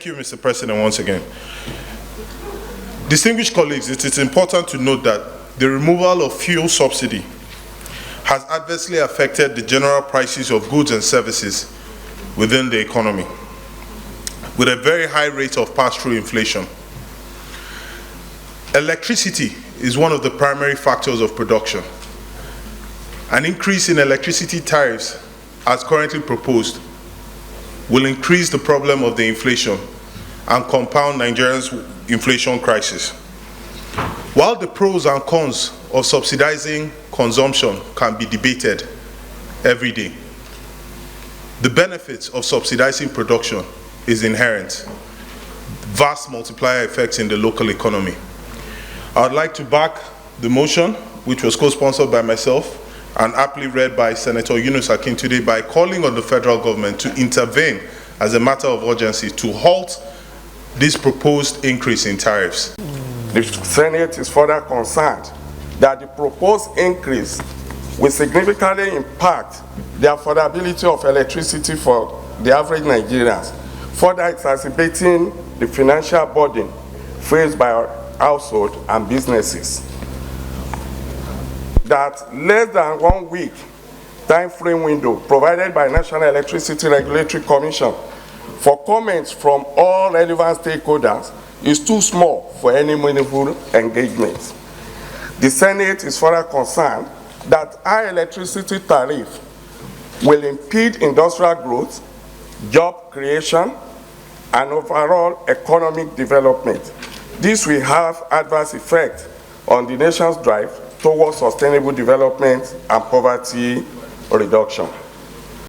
Thank you, Mr. President, once again. Distinguished colleagues, it is important to note that the removal of fuel subsidy has adversely affected the general prices of goods and services within the economy, with a very high rate of pass-through inflation. Electricity is one of the primary factors of production. An increase in electricity tariffs, as currently proposed, will increase the problem of the inflation and compound Nigeria's inflation crisis. While the pros and cons of subsidizing consumption can be debated every day, the benefits of subsidizing production is inherent. Vast multiplier effects in the local economy. I would like to back the motion, which was co-sponsored by myself and aptly read by Senator Yunus Akin today, by calling on the federal government to intervene as a matter of urgency to halt this proposed increase in tariffs. The Senate is further concerned that the proposed increase will significantly impact the affordability of electricity for the average Nigerians, further exacerbating the financial burden faced by our households and businesses. That less than 1 week time frame window provided by National Electricity Regulatory Commission for comments from all relevant stakeholders is too small for any meaningful engagement. The Senate is further concerned that high electricity tariff will impede industrial growth, job creation, and overall economic development. This will have adverse effect on the nation's drive towards sustainable development and poverty reduction.